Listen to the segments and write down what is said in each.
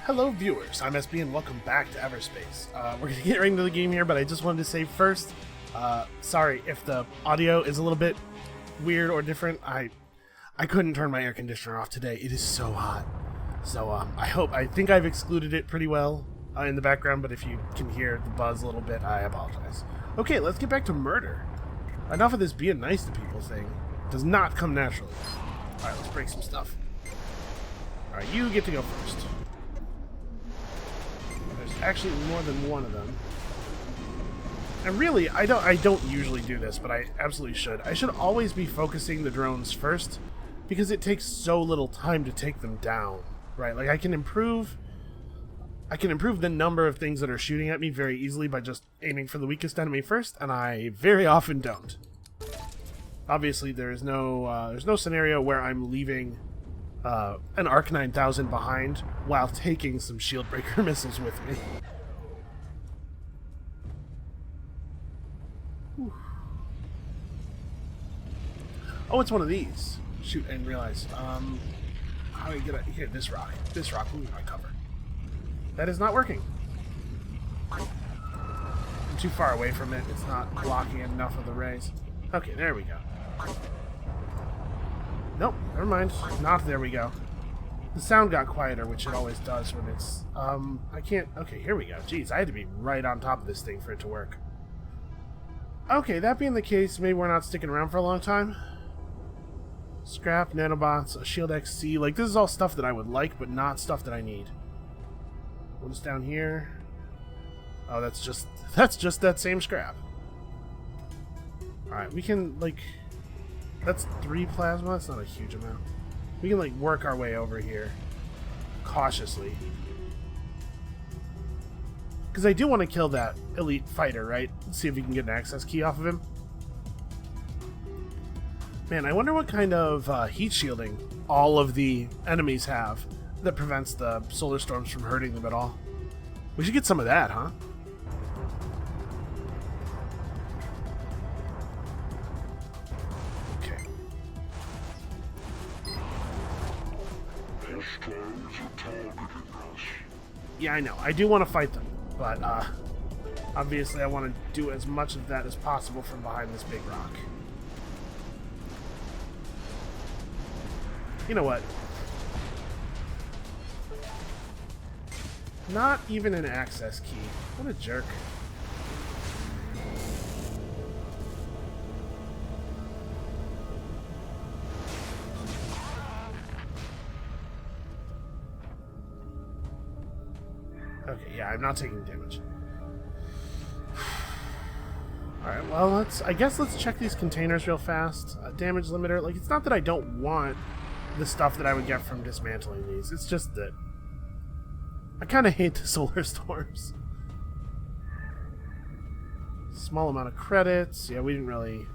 Hello viewers, I'm SB and welcome back to EVERSPACE. We're going to get right into the game here, but I just wanted to say first, sorry if the audio is a little bit weird or different. I couldn't turn my air conditioner off today. It is so hot. So I think I've excluded it pretty well in the background, but if you can hear the buzz a little bit, I apologize. Okay, let's get back to murder. Enough of this being nice to people thing. It does not come naturally. Alright, let's break some stuff. Alright, you get to go first. There's actually more than one of them. And really, I don't usually do this, but I absolutely should. I should always be focusing the drones first, because it takes so little time to take them down, right? Like I can improve the number of things that are shooting at me very easily by just aiming for the weakest enemy first, and I very often don't. Obviously, there's no scenario where I'm leaving an Arc 9000 behind while taking some shield breaker missiles with me. Whew. Oh, it's one of these. Shoot, I didn't realize. How do I get it? Here, this rock. This rock will be my cover. That is not working. I'm too far away from it. It's not blocking enough of the rays. Okay, there we go. Nope, never mind. Not there we go. The sound got quieter, which it always does when it's... I can't... Okay, here we go. Jeez, I had to be right on top of this thing for it to work. Okay, that being the case, maybe we're not sticking around for a long time. Scrap, nanobots, a shield XC. Like, this is all stuff that I would like, but not stuff that I need. What's down here? Oh, that's just that same scrap. Alright, we can, like... That's 3 plasma? That's not a huge amount. We can, like, work our way over here. Cautiously. Because I do want to kill that elite fighter, right? Let's see if we can get an access key off of him. Man, I wonder what kind of heat shielding all of the enemies have that prevents the solar storms from hurting them at all. We should get some of that, huh? Yeah, I know. I do want to fight them, but obviously I want to do as much of that as possible from behind this big rock. You know what? Not even an access key. What a jerk. Okay, yeah, I'm not taking damage. Alright, well, I guess let's check these containers real fast. Damage limiter, like, it's not that I don't want the stuff that I would get from dismantling these. It's just that I kind of hate the solar storms. Small amount of credits. Yeah, we didn't really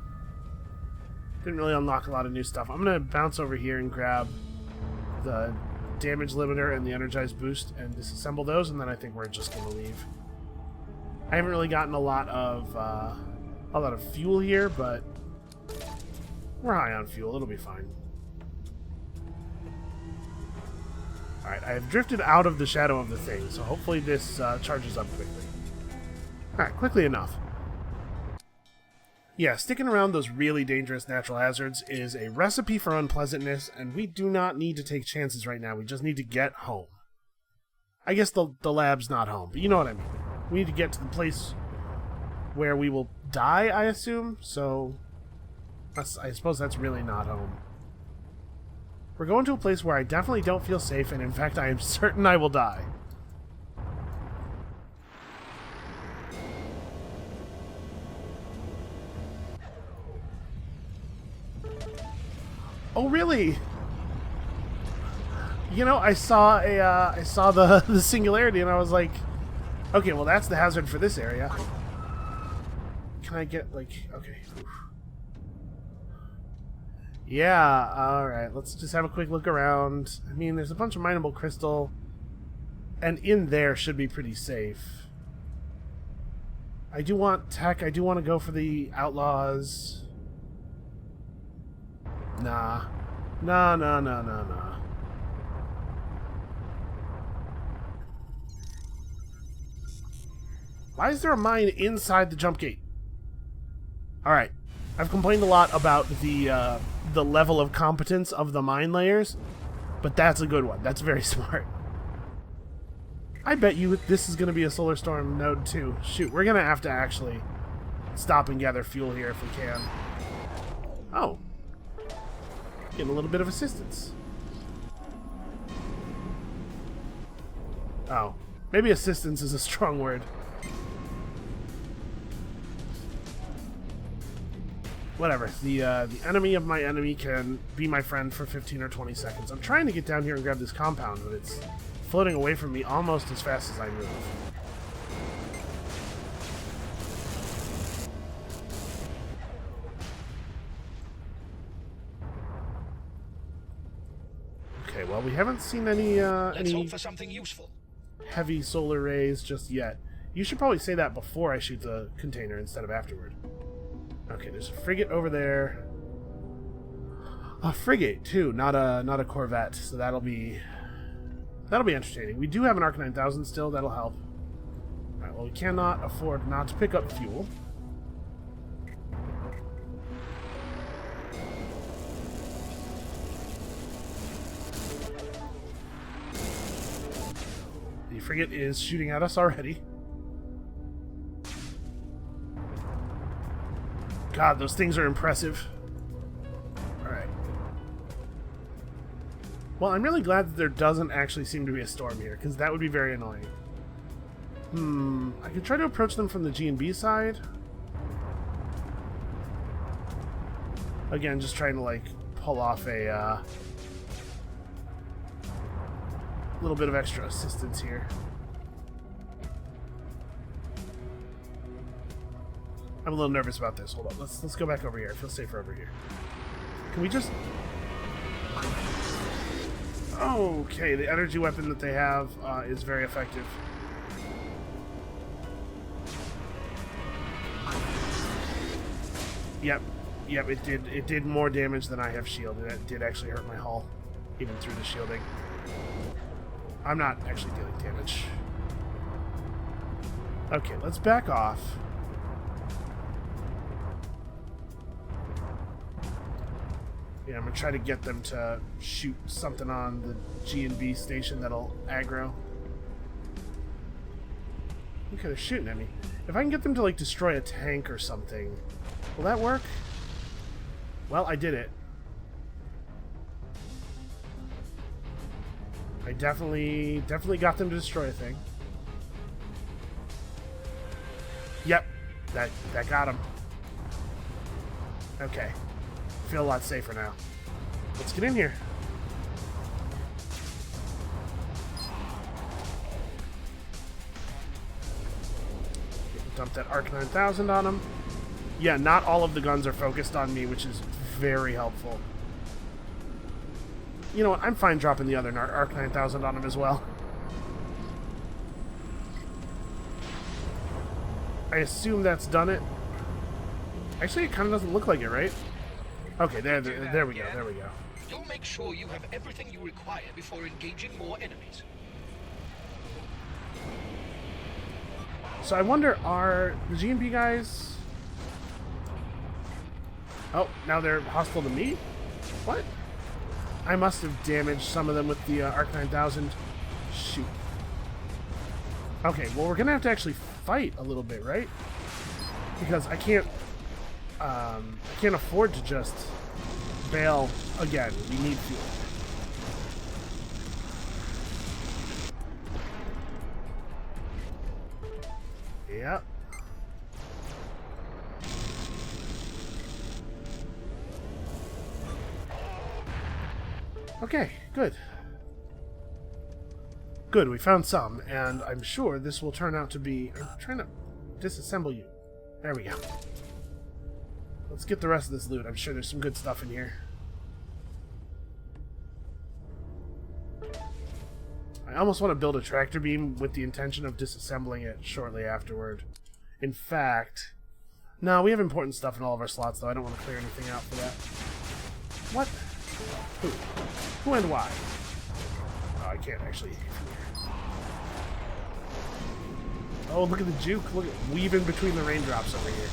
unlock a lot of new stuff. I'm gonna bounce over here and grab the damage limiter and the energized boost and disassemble those, and then I think we're just gonna leave. I haven't really gotten a lot of fuel here, but we're high on fuel. It'll be fine. Alright, I have drifted out of the shadow of the thing, so hopefully this charges up quickly. Alright, quickly enough. Yeah, sticking around those really dangerous natural hazards is a recipe for unpleasantness, and we do not need to take chances right now. We just need to get home. I guess the lab's not home, but you know what I mean. We need to get to the place where we will die, I assume, so I suppose that's really not home. We're going to a place where I definitely don't feel safe, and in fact I am certain I will die. Oh, really? You know, I saw the singularity, and I was like, okay, well that's the hazard for this area. Can I get, like, okay. Oof. Yeah, alright, let's just have a quick look around. I mean, there's a bunch of mineable crystal, and in there should be pretty safe. I do want tech, I do want to go for the outlaws. Nah. Nah. Why is there a mine inside the jump gate? Alright. I've complained a lot about the level of competence of the mine layers, but that's a good one. That's very smart. I bet you this is going to be a solar storm node too. Shoot, we're going to have to actually stop and gather fuel here if we can. Oh. Getting a little bit of assistance. Oh. Maybe assistance is a strong word. Whatever. The enemy of my enemy can be my friend for 15 or 20 seconds. I'm trying to get down here and grab this compound, but it's floating away from me almost as fast as I move. Okay, well, we haven't seen any Let's hope for something useful. Heavy solar rays just yet. You should probably say that before I shoot the container instead of afterward. Okay, there's a frigate over there. A frigate too, not a corvette. So that'll be entertaining. We do have an Arc 9000 still. That'll help. All right. Well, we cannot afford not to pick up fuel. The frigate is shooting at us already. God, those things are impressive. Alright. Well, I'm really glad that there doesn't actually seem to be a storm here, because that would be very annoying. I could try to approach them from the G&B side. Again, just trying to, like, pull off a little bit of extra assistance here. I'm a little nervous about this. Hold on. Let's go back over here. I feel safer over here. Can we just... Okay, the energy weapon that they have is very effective. Yep, it did more damage than I have shielded. It did actually hurt my hull, even through the shielding. I'm not actually dealing damage. Okay, let's back off. Yeah, I'm gonna try to get them to shoot something on the G&B station that'll aggro. Okay, they're shooting at me. If I can get them to, like, destroy a tank or something, will that work? Well, I did it. I definitely got them to destroy a thing. Yep, that got him. Okay. Feel a lot safer now. Let's get in here. Dump that Arc 9000 on him. Yeah, not all of the guns are focused on me, which is very helpful. You know what? I'm fine dropping the other Arc 9000 on him as well. I assume that's done it. Actually, it kind of doesn't look like it, right? Okay, there we go, there we go. You'll make sure you have everything you require before engaging more enemies. So I wonder, are the G&B guys... Oh, now they're hostile to me? What? I must have damaged some of them with the Arc 9000. Shoot. Okay, well, we're gonna have to actually fight a little bit, right? Because I can't afford to just bail again. We need fuel. Yep. Okay, good. Good, we found some, and I'm sure this will turn out to be... I'm trying to disassemble you. There we go. Let's get the rest of this loot. I'm sure there's some good stuff in here. I almost want to build a tractor beam with the intention of disassembling it shortly afterward. In fact... No, we have important stuff in all of our slots, though. I don't want to clear anything out for that. What? Who? Who and why? Oh, I can't actually... Oh, look at the juke. Look at weaving between the raindrops over here.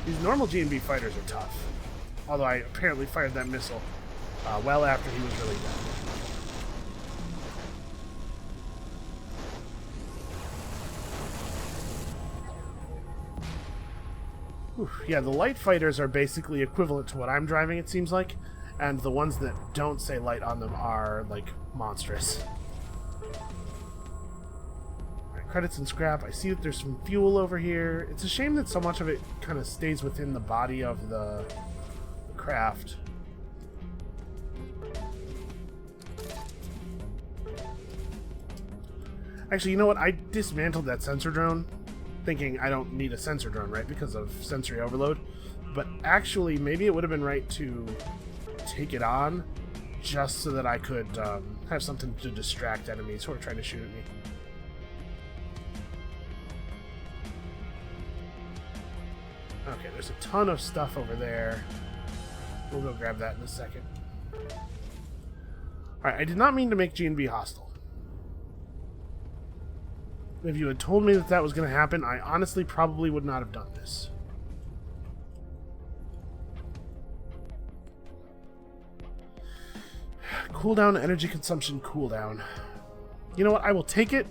These normal G&B fighters are tough. Although I apparently fired that missile well after he was really dead. Whew. Yeah, the light fighters are basically equivalent to what I'm driving, it seems like. And the ones that don't say light on them are, like, monstrous. Alright, credits and scrap. I see that there's some fuel over here. It's a shame that so much of it kind of stays within the body of the craft. Actually, you know what? I dismantled that sensor drone, thinking I don't need a sensor drone, right? Because of sensory overload. But actually, maybe it would have been right to take it on just so that I could have something to distract enemies who are trying to shoot at me. Okay, there's a ton of stuff over there. We'll go grab that in a second. Alright, I did not mean to make G&B hostile. If you had told me that that was going to happen, I honestly probably would not have done this. Cooldown, energy consumption, cooldown. You know what? I will take it.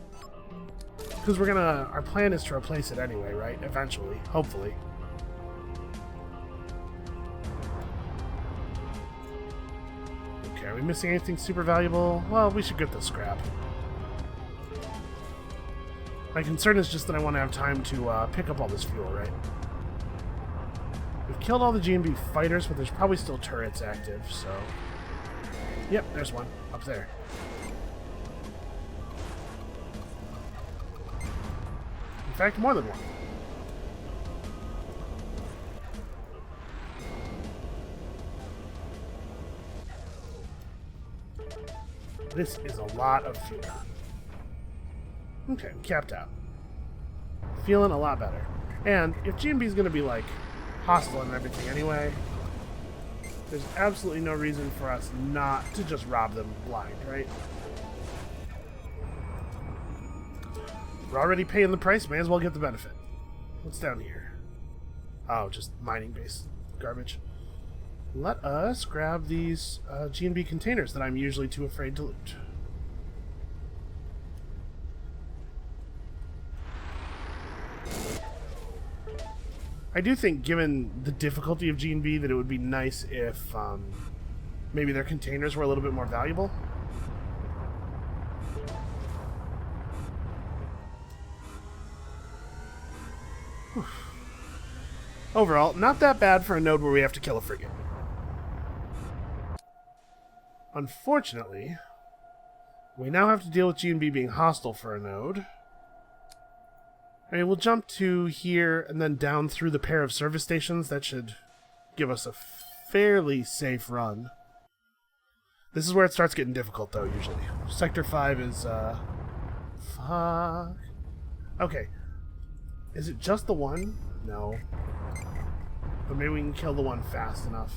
Because we're gonna... Our plan is to replace it anyway, right? Eventually. Hopefully. Okay, are we missing anything super valuable? Well, we should get the scrap. My concern is just that I want to have time to pick up all this fuel, right? We've killed all the G&B fighters, but there's probably still turrets active, so... Yep, there's one. Up there. In fact, more than one. This is a lot of fuel. Okay, capped out. Feeling a lot better. And if G&B is going to be, like, hostile and everything anyway, there's absolutely no reason for us not to just rob them blind, right? We're already paying the price, may as well get the benefit. What's down here? Oh, just mining base garbage. Let us grab these G&B containers that I'm usually too afraid to loot. I do think, given the difficulty of G&B, that it would be nice if maybe their containers were a little bit more valuable. Whew. Overall, not that bad for a node where we have to kill a frigate. Unfortunately, we now have to deal with G&B being hostile for a node. I mean, we'll jump to here and then down through the pair of service stations. That should give us a fairly safe run. This is where it starts getting difficult, though, usually. Sector 5 is, fuck. Okay. Is it just the one? No. But maybe we can kill the one fast enough.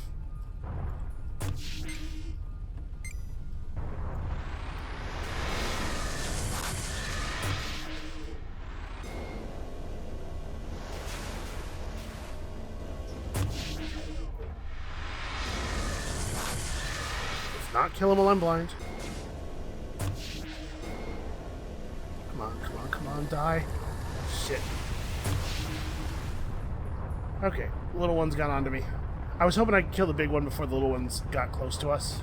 Not kill him while I'm blind. Come on, come on, come on, die. Shit. Okay, the little ones got onto me. I was hoping I could kill the big one before the little ones got close to us.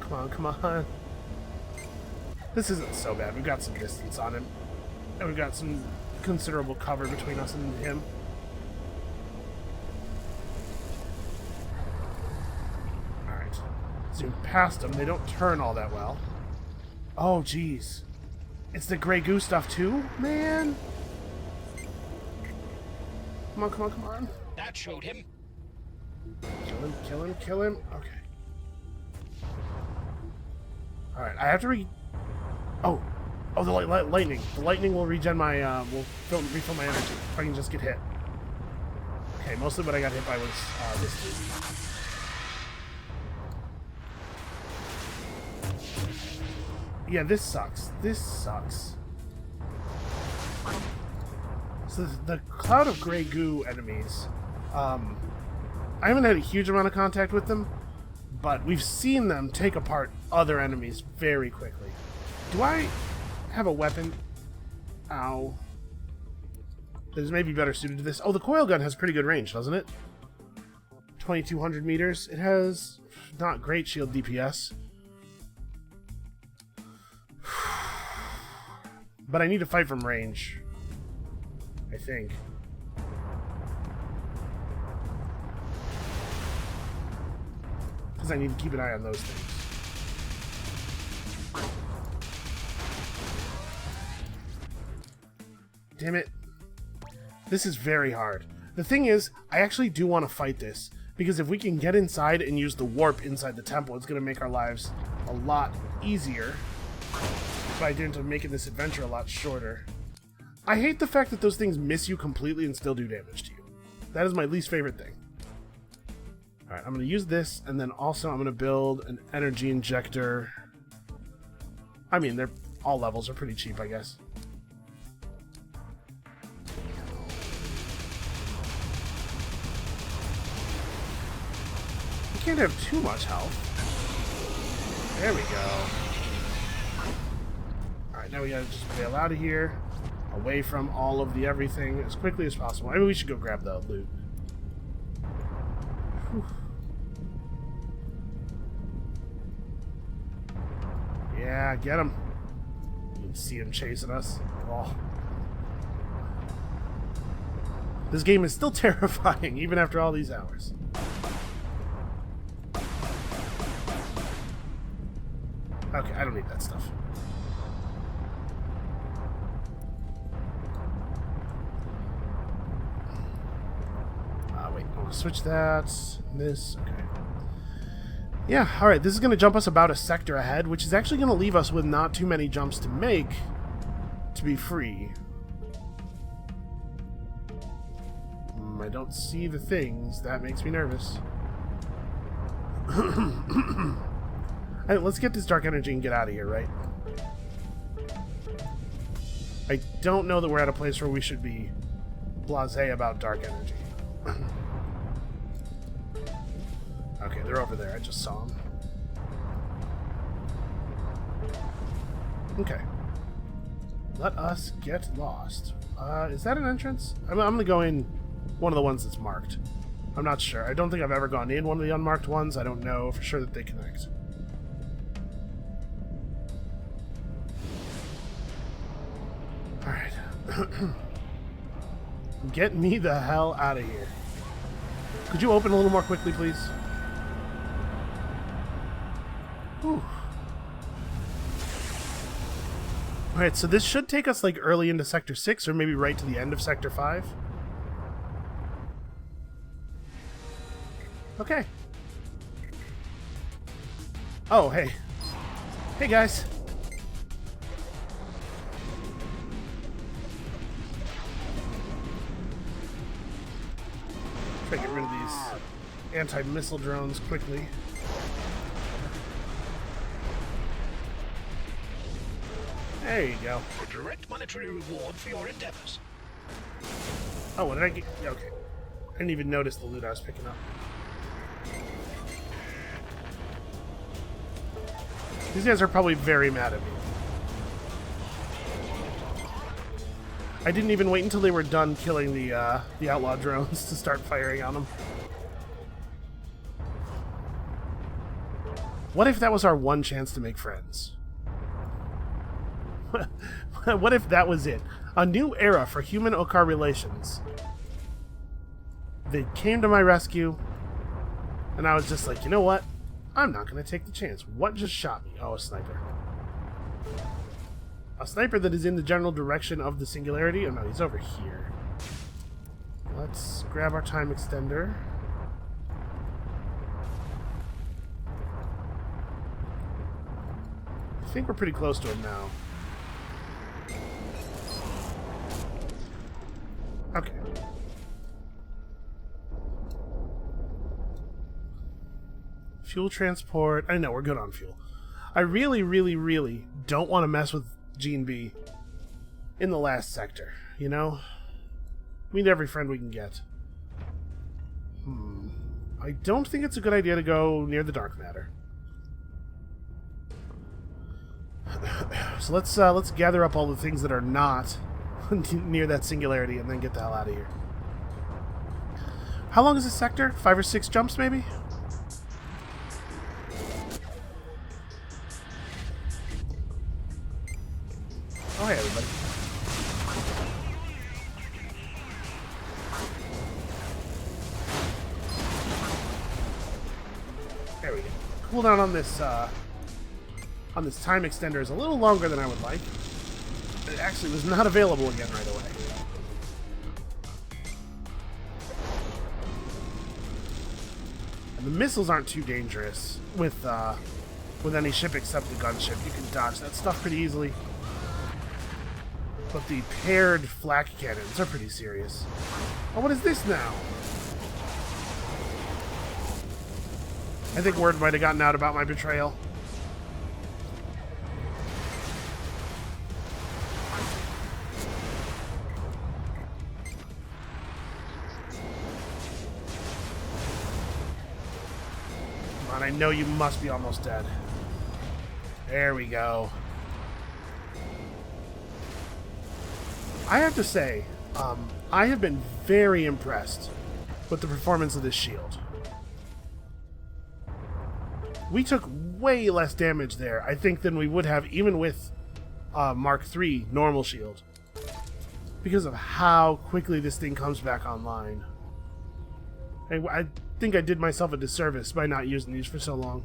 Come on, come on, come on. This isn't so bad. We've got some distance on him. And we've got some considerable cover between us and him. Alright. Zoom past them. They don't turn all that well. Oh, jeez. It's the gray goo stuff, too? Man! Come on, come on, come on. That showed him. Kill him, kill him, kill him. Okay. Alright, I have to Oh! Oh, the lightning. The lightning will regen my, will refill my energy if I can just get hit. Okay, mostly what I got hit by was this dude. Yeah, this sucks. This sucks. So the cloud of gray goo enemies, I haven't had a huge amount of contact with them, but we've seen them take apart other enemies very quickly. Do I have a weapon? Ow. That is maybe better suited to this. Oh, the coil gun has pretty good range, doesn't it? 2,200 meters. It has not great shield DPS. But I need to fight from range, I think. Because I need to keep an eye on those things. Damn it. This is very hard. The thing is, I actually do want to fight this, because if we can get inside and use the warp inside the temple, it's going to make our lives a lot easier by dint of making this adventure a lot shorter. I hate the fact that those things miss you completely and still do damage to you. That is my least favorite thing. Alright, I'm going to use this, and then also I'm going to build an energy injector. I mean, all levels are pretty cheap, I guess. You can't have too much health. There we go. Alright, now we gotta just bail out of here, away from all of the everything as quickly as possible. Maybe we should go grab the loot. Whew. Yeah, get him. You can see him chasing us. Oh. This game is still terrifying, even after all these hours. Okay, I don't need that stuff. Wait, I want to switch that. This, okay. Yeah, alright, this is going to jump us about a sector ahead, which is actually going to leave us with not too many jumps to make to be free. I don't see the things. That makes me nervous. Hey, let's get this dark energy and get out of here, right? I don't know that we're at a place where we should be blasé about dark energy. Okay, they're over there. I just saw them. Okay. Let us get lost. Is that an entrance? I'm going to go in one of the ones that's marked. I'm not sure. I don't think I've ever gone in one of the unmarked ones. I don't know for sure that they connect. Alright. Get me the hell out of here. Could you open a little more quickly, please? Whew. Alright, so this should take us like early into Sector 6 or maybe right to the end of Sector 5. Okay. Oh, hey. Hey, guys. Try to get rid of these anti-missile drones quickly. There you go. A direct monetary reward for your endeavors. Oh, what did I get? Okay. I didn't even notice the loot I was picking up. These guys are probably very mad at me. I didn't even wait until they were done killing the outlaw drones to start firing on them. What if that was our one chance to make friends? What if that was it? A new era for human-Okar relations. They came to my rescue, and I was just like, you know what? I'm not going to take the chance. What just shot me? Oh, a sniper. A sniper that is in the general direction of the singularity? Oh no, he's over here. Let's grab our time extender. I think we're pretty close to him now. Okay. Fuel transport. I know, we're good on fuel. I really, really, really don't want to mess with Gene B in the last sector, you know? We need every friend we can get. I don't think it's a good idea to go near the dark matter. So let's gather up all the things that are not near that singularity and then get the hell out of here. How long is this sector? 5 or 6 jumps, maybe? Oh, hey, everybody. There we go. Cooldown on this time extender is a little longer than I would like. It actually was not available again right away. And the missiles aren't too dangerous with any ship except the gunship. You can dodge that stuff pretty easily. But the paired flak cannons are pretty serious. Oh, what is this now? I think word might have gotten out about my betrayal. Come on, I know you must be almost dead. There we go. I have to say, I have been very impressed with the performance of this shield. We took way less damage there, I think, than we would have even with Mark III normal shield, because of how quickly this thing comes back online. I think I did myself a disservice by not using these for so long.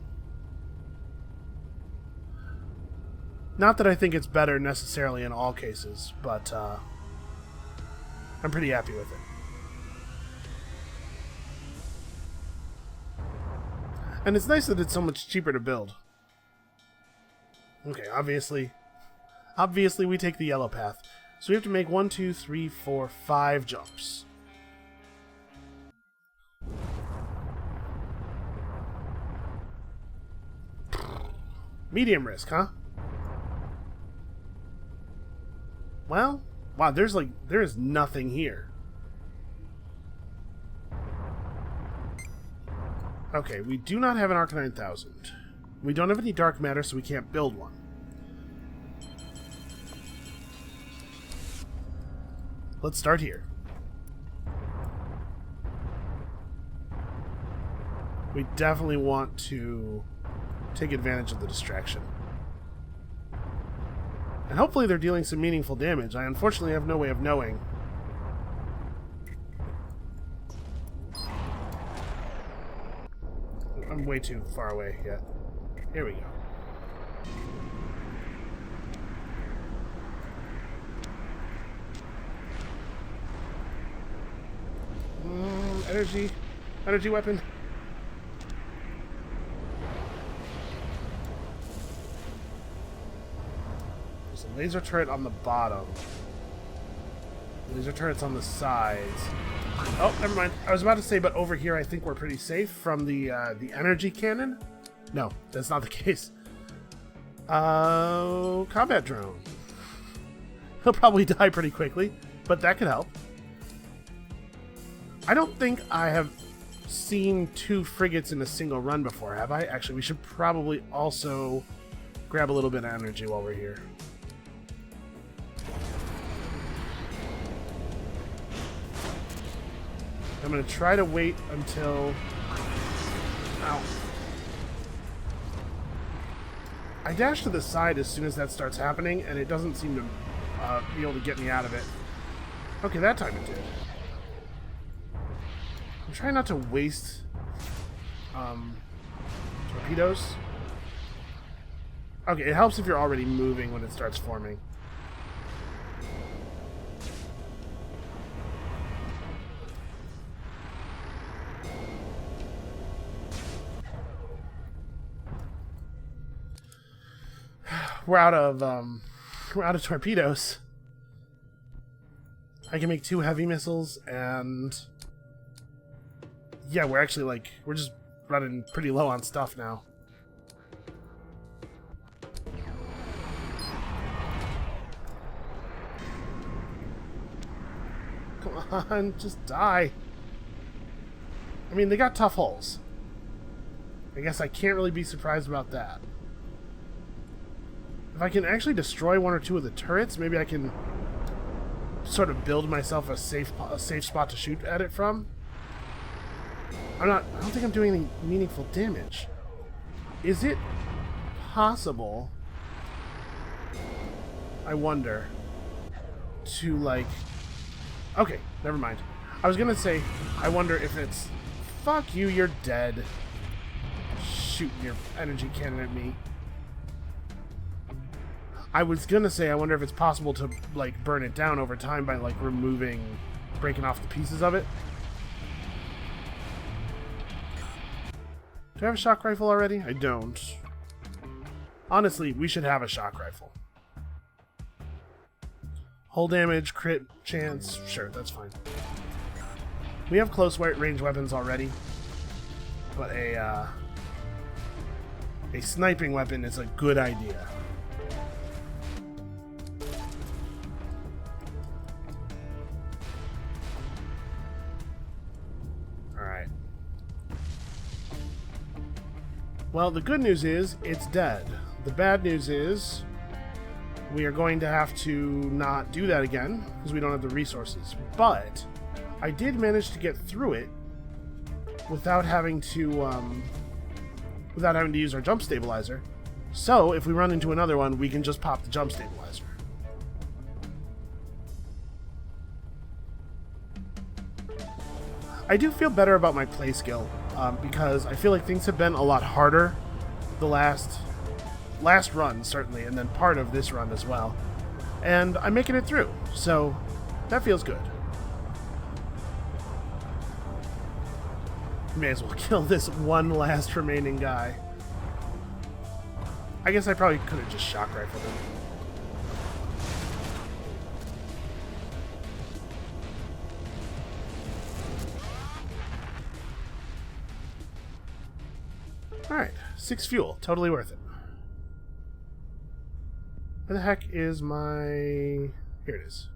Not that I think it's better necessarily in all cases, but I'm pretty happy with it. And it's nice that it's so much cheaper to build. Okay, obviously we take the yellow path. So we have to make 1, 2, 3, 4, 5 jumps. Medium risk, huh? Well, wow, there is nothing here. Okay, we do not have an Arc 9000. We don't have any dark matter, so we can't build one. Let's start here. We definitely want to take advantage of the distraction. And hopefully they're dealing some meaningful damage. I unfortunately have no way of knowing. I'm way too far away yet. Here we go. Energy weapon. There's a laser turret on the bottom. Laser turrets on the sides. Oh, never mind. I was about to say, but over here I think we're pretty safe from the energy cannon. No, that's not the case. Combat drone. He'll probably die pretty quickly, but that could help. I don't think I have seen 2 frigates in a single run before, have I? Actually, we should probably also grab a little bit of energy while we're here. I'm going to try to wait until... Ow. I dash to the side as soon as that starts happening, and it doesn't seem to be able to get me out of it. Okay, that time it did. I'm trying not to waste torpedoes. Okay, it helps if you're already moving when it starts forming. We're out of torpedoes. I can make 2 heavy missiles, and yeah, we're actually we're running pretty low on stuff now. Come on, just die. I mean, they got tough hulls. I guess I can't really be surprised about that. If I can actually destroy one or two of the turrets, maybe I can sort of build myself a safe spot to shoot at it from. I don't think I'm doing any meaningful damage. Is it possible, I wonder, to like... Okay, never mind. I was gonna say, I wonder if it's... Fuck you, you're dead. Shooting your energy cannon at me. I was gonna say, I wonder if it's possible to, like, burn it down over time by, like, breaking off the pieces of it. Do I have a shock rifle already? I don't. Honestly, we should have a shock rifle. Hull damage, crit chance, sure, that's fine. We have close range weapons already, but a sniping weapon is a good idea. Alright. Well, the good news is, it's dead. The bad news is, we are going to have to not do that again, because we don't have the resources. But I did manage to get through it without having to use our jump stabilizer. So if we run into another one, we can just pop the jump stabilizer. I do feel better about my play skill, because I feel like things have been a lot harder the last run, certainly, and then part of this run as well. And I'm making it through, so that feels good. May as well kill this one last remaining guy. I guess I probably could have just shock rifled him. Alright, 6 fuel. Totally worth it. Where the heck is my... Here it is.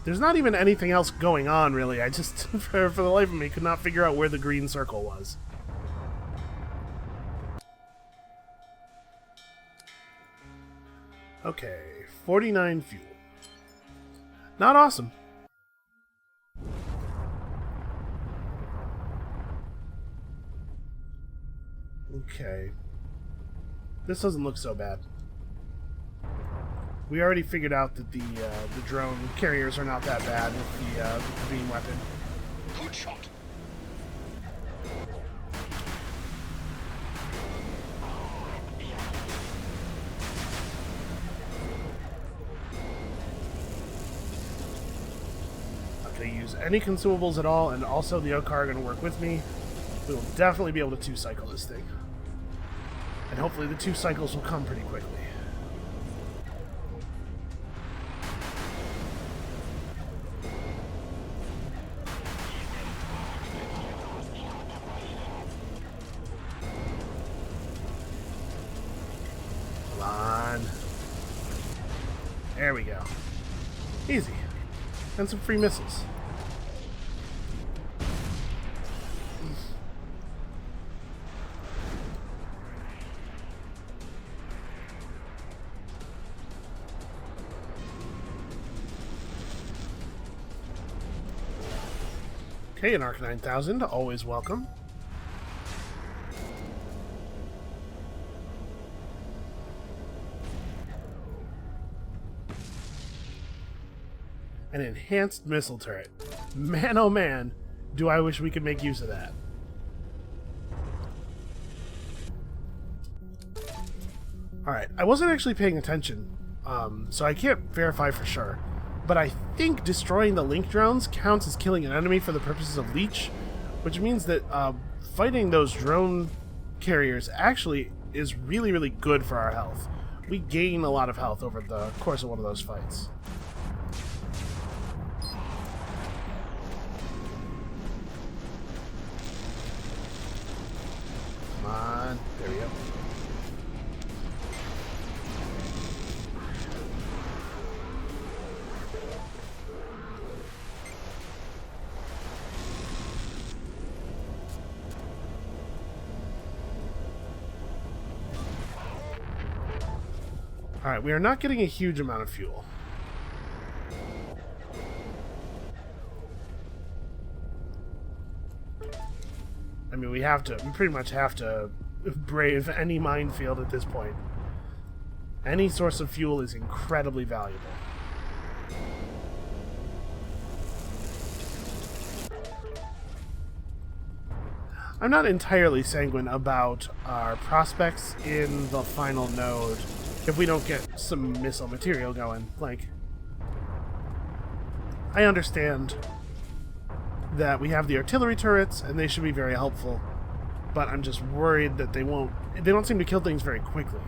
There's not even anything else going on, really. I just, for the life of me, could not figure out where the green circle was. Okay, 49 fuel. Not awesome. Okay. This doesn't look so bad. We already figured out that the drone carriers are not that bad with the beam weapon. Good shot. Not going to use any consumables at all, and also the Okar are going to work with me. We will definitely be able to 2-cycle this thing. And hopefully the 2 cycles will come pretty quickly. There we go. Easy. And some free missiles. Okay, an Arc 9000, always welcome. An enhanced missile turret. Man, oh man, do I wish we could make use of that. Alright, I wasn't actually paying attention, so I can't verify for sure. But I think destroying the link drones counts as killing an enemy for the purposes of leech, which means that fighting those drone carriers actually is really, really good for our health. We gain a lot of health over the course of one of those fights. Alright, we are not getting a huge amount of fuel. I mean, we pretty much have to brave any minefield at this point. Any source of fuel is incredibly valuable. I'm not entirely sanguine about our prospects in the final node if we don't get some missile material going. Like, I understand that we have the artillery turrets and they should be very helpful, but I'm just worried that they don't seem to kill things very quickly.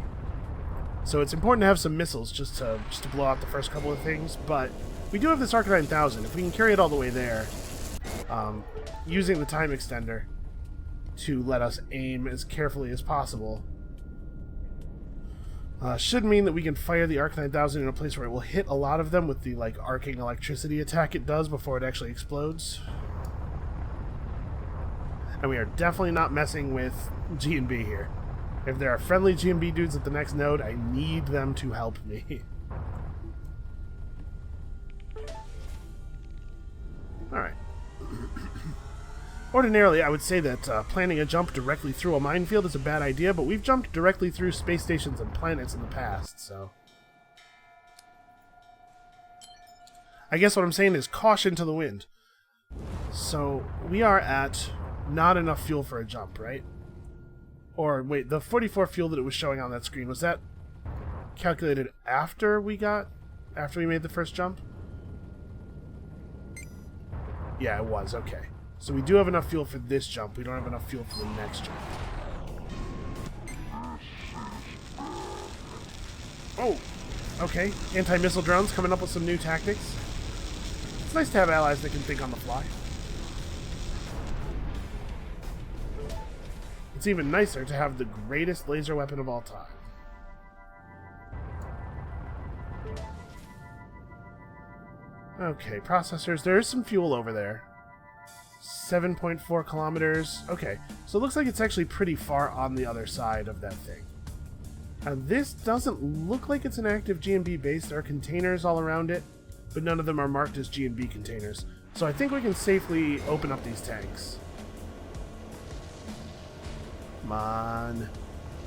So it's important to have some missiles just to blow out the first couple of things, but we do have this Arc 9000. If we can carry it all the way there, using the time extender to let us aim as carefully as possible, should mean that we can fire the Arc 9000 in a place where it will hit a lot of them with the like arcing electricity attack it does before it actually explodes. And we are definitely not messing with G&B here. If there are friendly G&B dudes at the next node, I need them to help me. Alright. Ordinarily, I would say that planning a jump directly through a minefield is a bad idea, but we've jumped directly through space stations and planets in the past, so... I guess what I'm saying is caution to the wind. So, we are at not enough fuel for a jump, right? Or, wait, the 44 fuel that it was showing on that screen, was that calculated after we made the first jump? Yeah, it was, okay. So we do have enough fuel for this jump. We don't have enough fuel for the next jump. Oh! Okay, anti-missile drones coming up with some new tactics. It's nice to have allies that can think on the fly. It's even nicer to have the greatest laser weapon of all time. Okay, processors. There is some fuel over there. 7.4 kilometers. Okay, so it looks like it's actually pretty far on the other side of that thing. Now, this doesn't look like it's an active G&B base. There are containers all around it, but none of them are marked as G&B containers. So I think we can safely open up these tanks. Come on.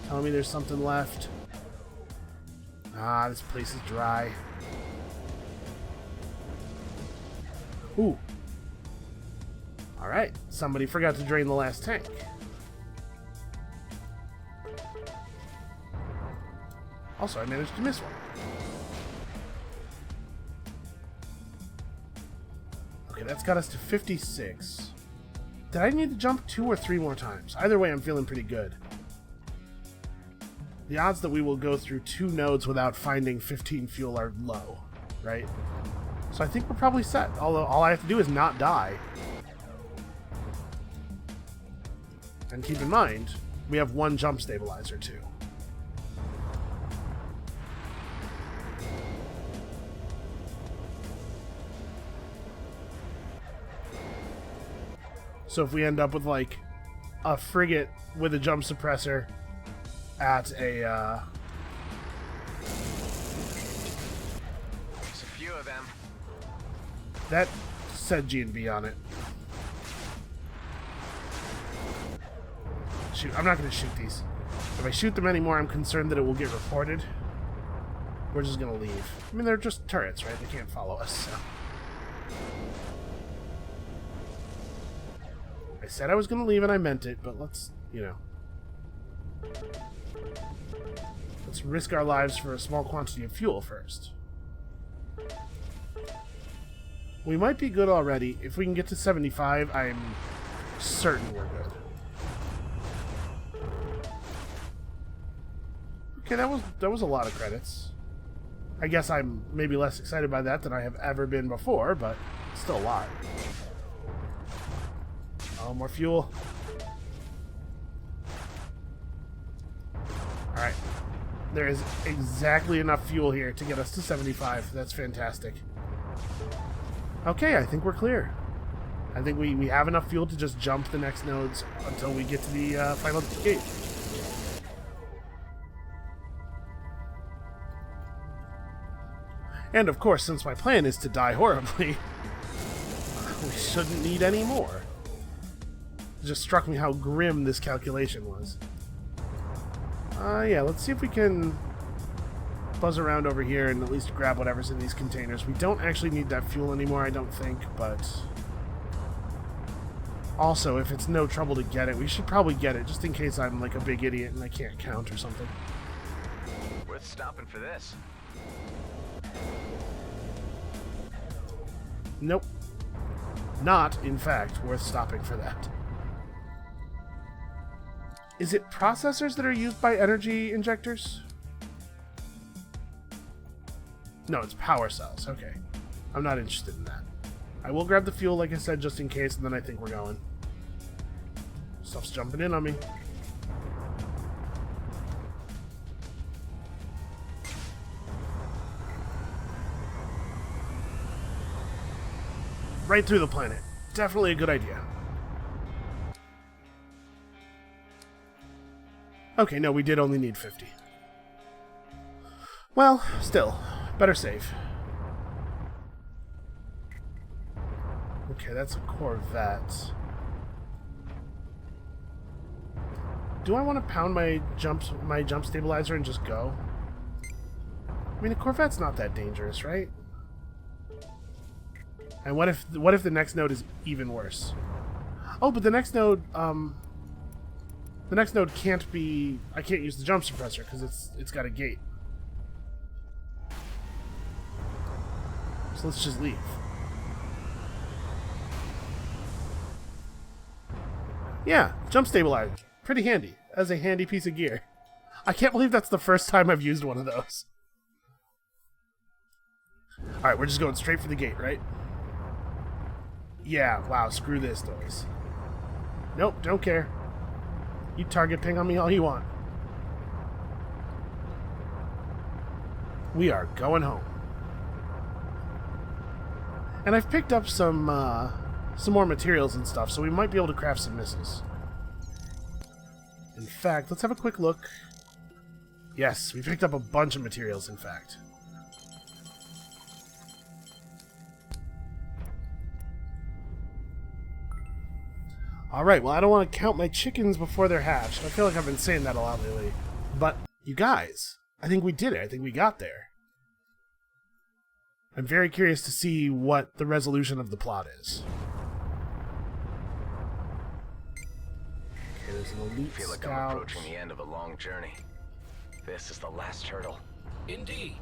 Tell me there's something left. Ah, this place is dry. Ooh. Alright, somebody forgot to drain the last tank. Also, I managed to miss one. Okay, that's got us to 56. Did I need to jump 2 or 3 more times? Either way, I'm feeling pretty good. The odds that we will go through 2 nodes without finding 15 fuel are low, right? So I think we're probably set, although all I have to do is not die. And keep in mind, we have 1 jump stabilizer too. So if we end up with like a frigate with a jump suppressor at a There's a few of them. That said G&B on it. Shoot, I'm not going to shoot these. If I shoot them anymore, I'm concerned that it will get reported. We're just going to leave. I mean, they're just turrets, right? They can't follow us, so... I said I was going to leave and I meant it, but let's, you know... Let's risk our lives for a small quantity of fuel first. We might be good already. If we can get to 75, I'm certain we're good. Okay, that was a lot of credits. I guess I'm maybe less excited by that than I have ever been before, but still a lot. Oh, more fuel. Alright. There is exactly enough fuel here to get us to 75. That's fantastic. Okay, I think we're clear. I think we have enough fuel to just jump the next nodes until we get to the final gate. And of course, since my plan is to die horribly, we shouldn't need any more. It just struck me how grim this calculation was. Yeah, let's see if we can buzz around over here and at least grab whatever's in these containers. We don't actually need that fuel anymore, I don't think, but... Also, if it's no trouble to get it, we should probably get it, just in case I'm like a big idiot and I can't count or something. Worth stopping for this. Nope. Not, in fact, worth stopping for that. Is it processors that are used by energy injectors? No, it's power cells. Okay. I'm not interested in that. I will grab the fuel, like I said, just in case, and then I think we're going. Stuff's jumping in on me. Right through the planet. Definitely a good idea. Okay, no, we did only need 50. Well, still, better save. Okay, that's a Corvette. Do I want to pound my jump stabilizer and just go? I mean, a Corvette's not that dangerous, right? And what if the next node is even worse? Oh, but the next node can't be. I can't use the jump suppressor because it's got a gate. So let's just leave. Yeah, jump stabilizer. Pretty handy. As a handy piece of gear. I can't believe that's the first time I've used one of those. Alright, we're just going straight for the gate, right? Yeah, wow, screw this noise. Nope, don't care. You target ping on me all you want. We are going home. And I've picked up some more materials and stuff, so we might be able to craft some missiles. In fact, let's have a quick look. Yes, we picked up a bunch of materials, in fact. Alright, well, I don't want to count my chickens before they're hatched. I feel like I've been saying that a lot lately. But, you guys, I think we did it. I think we got there. I'm very curious to see what the resolution of the plot is. Okay, there's an elite I feel like scout. I'm approaching the end of a long journey. This is the last hurdle. Indeed.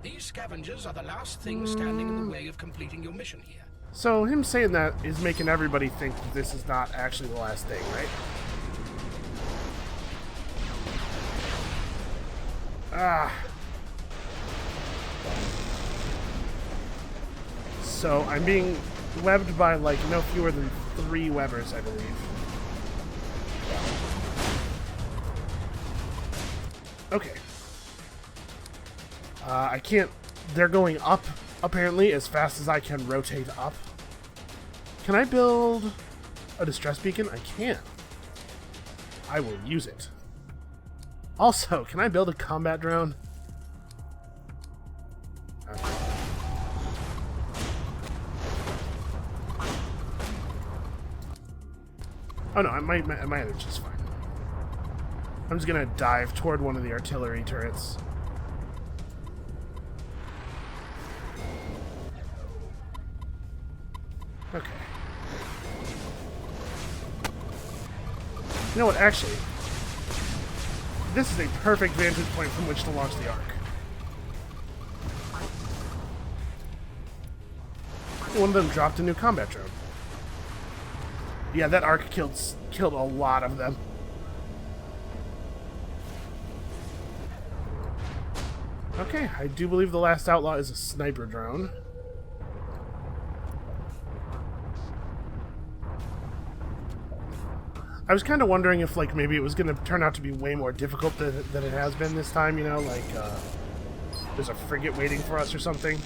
These scavengers are the last thing standing in the way of completing your mission here. So him saying that is making everybody think that this is not actually the last thing, right? Ah. So I'm being webbed by like no fewer than 3 webbers, I believe. Okay. I can't... They're going up, apparently, as fast as I can rotate up. Can I build a distress beacon? I can. I will use it. Also, can I build a combat drone? Okay. Oh no, my energy's fine. I'm just gonna dive toward one of the artillery turrets. Okay. You know what, actually, this is a perfect vantage point from which to launch the Ark. One of them dropped a new combat drone. Yeah, that Ark killed a lot of them. Okay, I do believe the last outlaw is a sniper drone. I was kind of wondering if, like, maybe it was going to turn out to be way more difficult than it has been this time, you know? Like, there's a frigate waiting for us or something.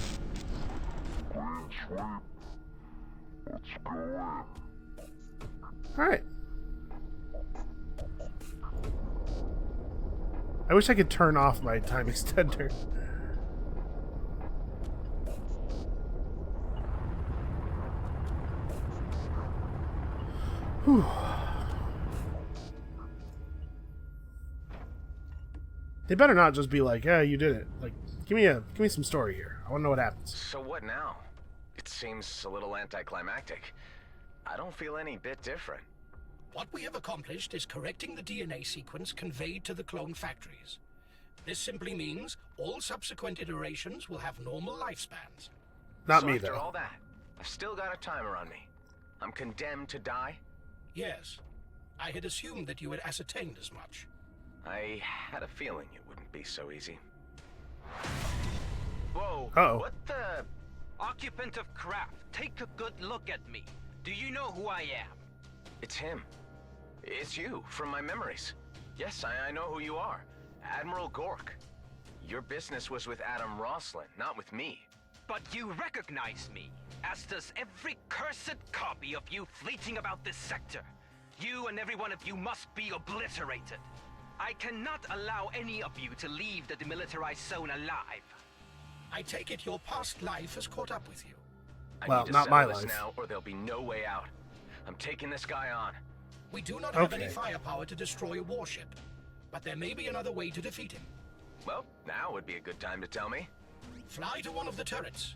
Alright. I wish I could turn off my time extender. Whew. They better not just be like, "Yeah, you did it." Like, give me some story here. I want to know what happens. So what now? It seems a little anticlimactic. I don't feel any bit different. What we have accomplished is correcting the DNA sequence conveyed to the clone factories. This simply means all subsequent iterations will have normal lifespans. Not so me, after though. all that, I've still got a timer on me. I'm condemned to die? Yes, I had assumed that you had ascertained as much. I had a feeling it wouldn't be so easy. Whoa, Uh-oh. what the... Occupant of craft, take a good look at me. Do you know who I am? It's him. It's you, from my memories. Yes, I know who you are. Admiral Gork. Your business was with Adam Roslin, not with me. But you recognize me, as does every cursed copy of you fleeting about this sector. You and every one of you must be obliterated. I cannot allow any of you to leave the demilitarized zone alive. I take it your past life has caught up with you. I Well, need to not my settle this life. now, or there'll be no way out. I'm taking this guy on. We do not have any Okay. firepower to destroy a warship, but there may be another way to defeat him. Well, now would be a good time to tell me. Fly to one of the turrets.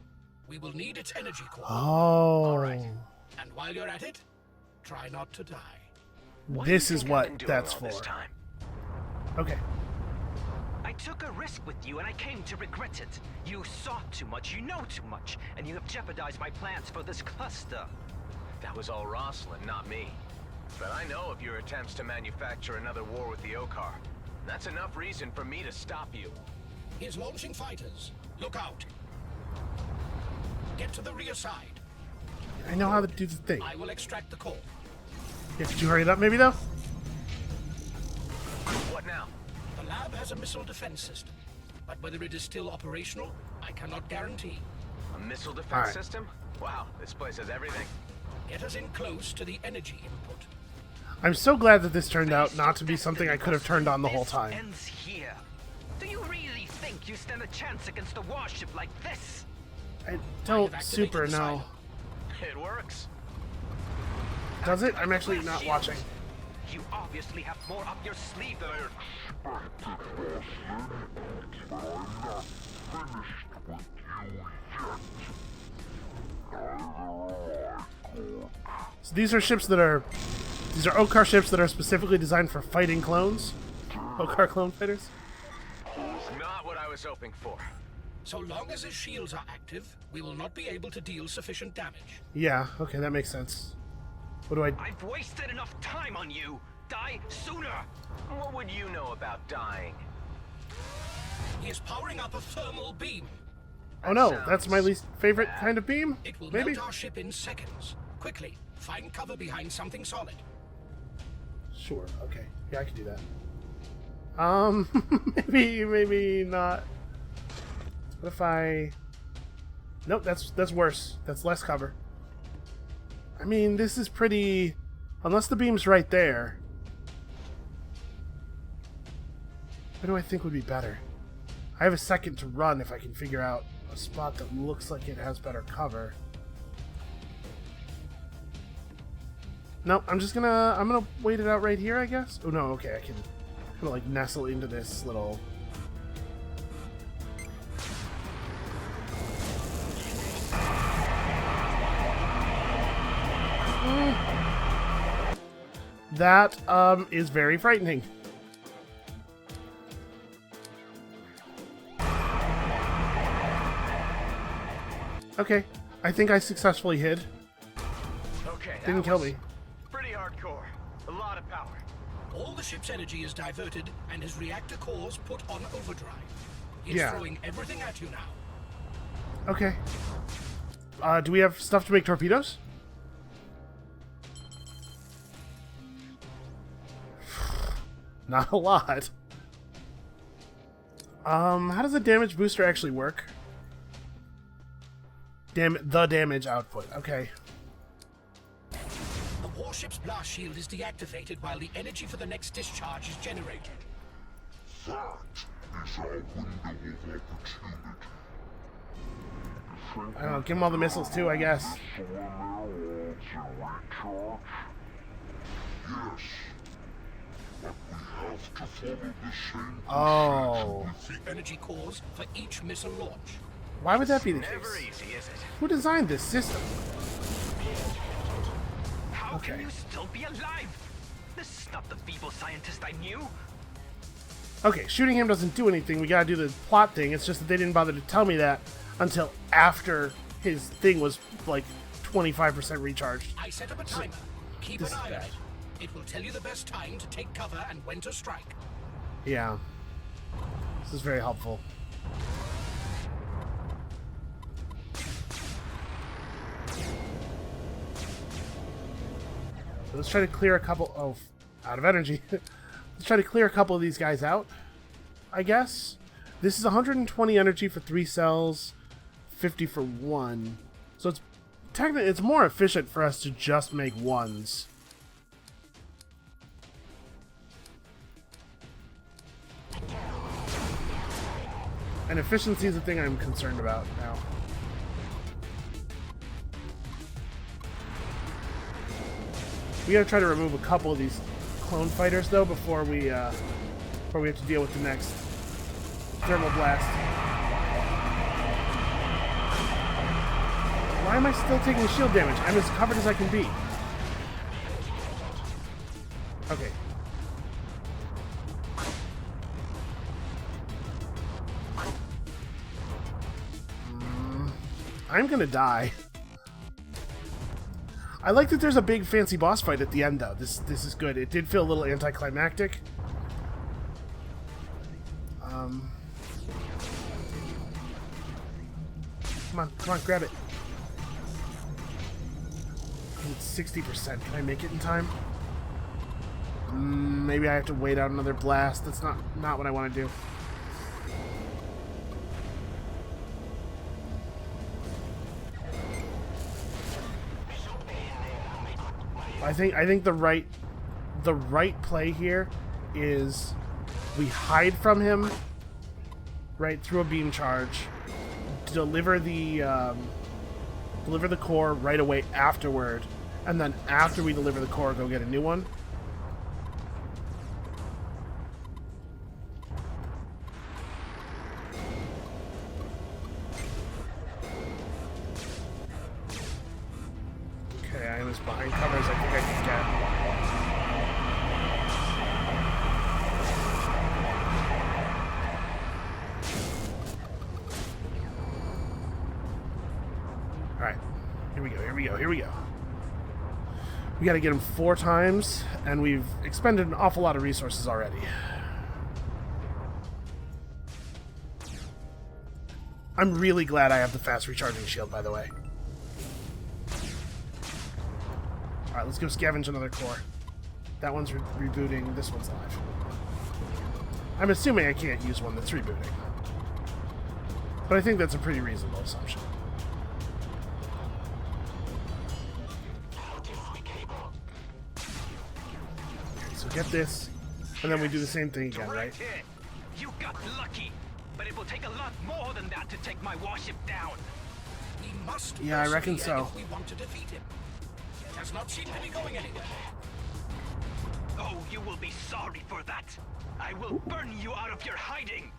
We will need its energy core. Oh. right. And while you're at it, try not to die. What This do you is think I've what been doing that's all this for. time? Okay. I took a risk with you and I came to regret it. You saw too much, you know too much, and you have jeopardized my plans for this cluster. That was all Roslin, not me. But I know of your attempts to manufacture another war with the Okar. That's enough reason for me to stop you. He is launching fighters. Look out. Get to the rear side. I know how to do the thing. I will extract the core. Yeah, could you hurry it up, maybe, though? What now? The lab has a missile defense system, but whether it is still operational, I cannot guarantee. A missile defense All right. system? Wow, this place has everything. Get us in close to the energy input. I'm so glad that this turned out not to be something I could have turned on the whole This time. ends here. Do you really think you stand a chance against a warship like this? I I don't have activated super the know. silo. It works. Does it? I'm actually not watching. You obviously have more up your sleeve than... So these are ships that are... These are Okar ships that are specifically designed for fighting clones? Okar clone fighters? Not what I was hoping for. So long as his shields are active, we will not be able to deal sufficient damage. Yeah, okay, that makes sense. What do I... I've wasted enough time on you. Die sooner. What would you know about dying? He is powering up a thermal beam. Oh no, sounds that's my least favorite kind of beam? It will Maybe? melt our ship in seconds. Quickly, find cover behind something solid. Sure, okay. Yeah, I can do that. Maybe not. What if I... Nope, that's worse. That's less cover. I mean, this is pretty... Unless the beam's right there. What do I think would be better? I have a second to run if I can figure out a spot that looks like it has better cover. Nope, I'm gonna wait it out right here, I guess. Oh no, okay, I can kind of like nestle into this little... That is very frightening. Okay, I think I successfully hid. Okay, that Didn't kill was me. Pretty hardcore. A lot of power. All the ship's energy is diverted and his reactor cores put on overdrive. He's Yeah. throwing everything at you now. Okay. Do we have stuff to make torpedoes? Not a lot. How does a damage booster actually work? The damage output. Okay. The warship's blast shield is deactivated while the energy for the next discharge is generated. I don't know. Give them all the missiles too, I guess. Oh. Energy cores for each missile launch. Why would that be the Never case? easy, is it? Who designed this system? How Okay. can you still be alive? This is not the feeble scientist I knew. Okay, shooting him doesn't do anything. We gotta do the plot thing. It's just that they didn't bother to tell me that until after his thing was like 25% recharged. I set up a timer. Keep an This is eye on bad. it. It will tell you the best time to take cover and when to strike. Yeah. This is very helpful. So let's try to clear a couple... Oh, out of energy. Let's try to clear a couple of these guys out, I guess. This is 120 energy for 3 cells, 50 for 1. So it's technically it's more efficient for us to just make 1s. And efficiency is the thing I'm concerned about now. We gotta try to remove a couple of these clone fighters though before we have to deal with the next thermal blast. Why am I still taking shield damage? I'm as covered as I can be. Okay. I'm gonna die. I like that there's a big fancy boss fight at the end though. This is good. It did feel a little anticlimactic. Come on, grab it. It's 60%. Can I make it in time? Maybe I have to wait out another blast. That's not what I want to do. I think the right play here is we hide from him right through a beam charge, deliver the core right away afterward, and then after we deliver the core, go get a new one. Okay, I am as behind cover as I think I can get. Alright, here we go. We gotta get him 4 times, and we've expended an awful lot of resources already. I'm really glad I have the fast recharging shield, by the way. Alright, let's go scavenge another core. That one's rebooting, this one's alive. I'm assuming I can't use one that's rebooting. But I think that's a pretty reasonable assumption. Okay, so get this, and then we do the same thing again, right? You got lucky, but it will take a lot more than that to take my warship down. We must Yeah, I reckon persevere so. if we want to defeat him. It does not seem to be going anywhere. Oh, you will be sorry for that. I will burn you out of your hiding.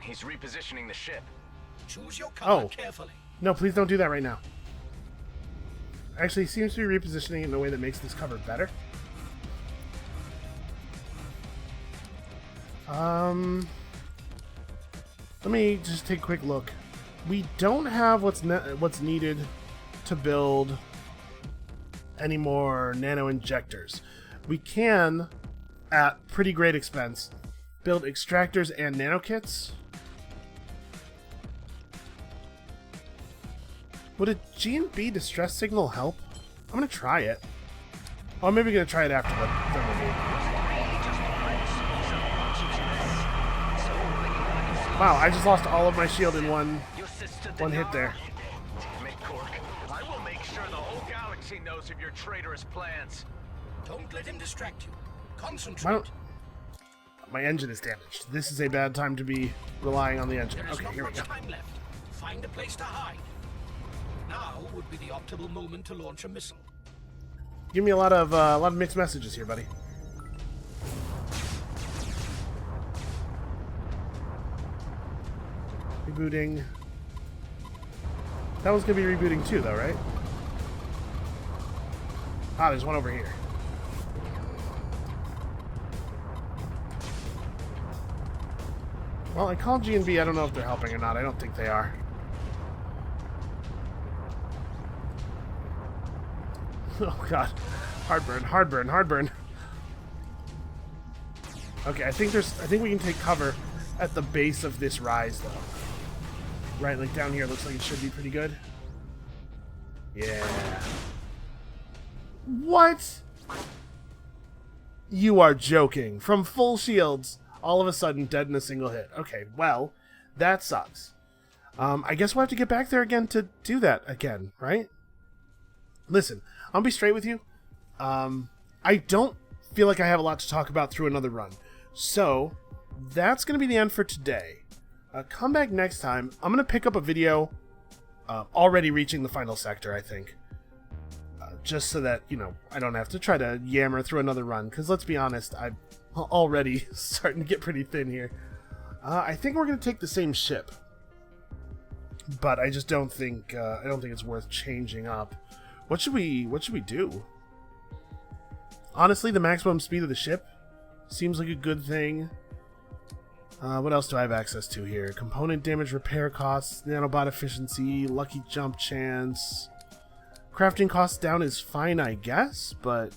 He's repositioning the ship. Choose your cover Oh. carefully. No, please don't do that right now. Actually, he seems to be repositioning it in a way that makes this cover better. Let me just take a quick look. We don't have what's needed to build any more nano injectors. We can, at pretty great expense, build extractors and nano kits. Would a G&B distress signal help? I'm gonna try it. Oh, I'm maybe gonna try it after the thermal beam. Wow, I just lost all of my shield in one hit there. Damn it, Gork. I will make sure the whole galaxy knows of your traitorous plans. Don't let him distract you. Why Concentrate. don't... My engine is damaged. This is a bad time to be relying on the engine. There is Okay, not here we much go. time left. Find a place to hide. Now would be the optimal moment to launch a missile. Give me a lot of mixed messages here, buddy. Rebooting. That one's gonna be rebooting too, though, right? Ah, there's one over here. Well, I called G and B. I don't know if they're helping or not. I don't think they are. Oh god, heartburn, heartburn, heartburn. Okay, I think we can take cover at the base of this rise, though. Right, like down here, looks like it should be pretty good. Yeah. What? You are joking. From full shields, all of a sudden dead in a single hit. Okay, well, that sucks. I guess we'll have to get back there again to do that again, right? Listen, I'll be straight with you. I don't feel like I have a lot to talk about through another run. So, that's going to be the end for today. Come back next time. I'm going to pick up a video already reaching the final sector, I think. Just so that, you know, I don't have to try to yammer through another run. Because let's be honest, I'm already starting to get pretty thin here. I think we're going to take the same ship. But I just don't think it's worth changing up. What should we do? Honestly, the maximum speed of the ship seems like a good thing. What else do I have access to here? Component damage, repair costs, nanobot efficiency, lucky jump chance. Crafting costs down is fine, I guess, but...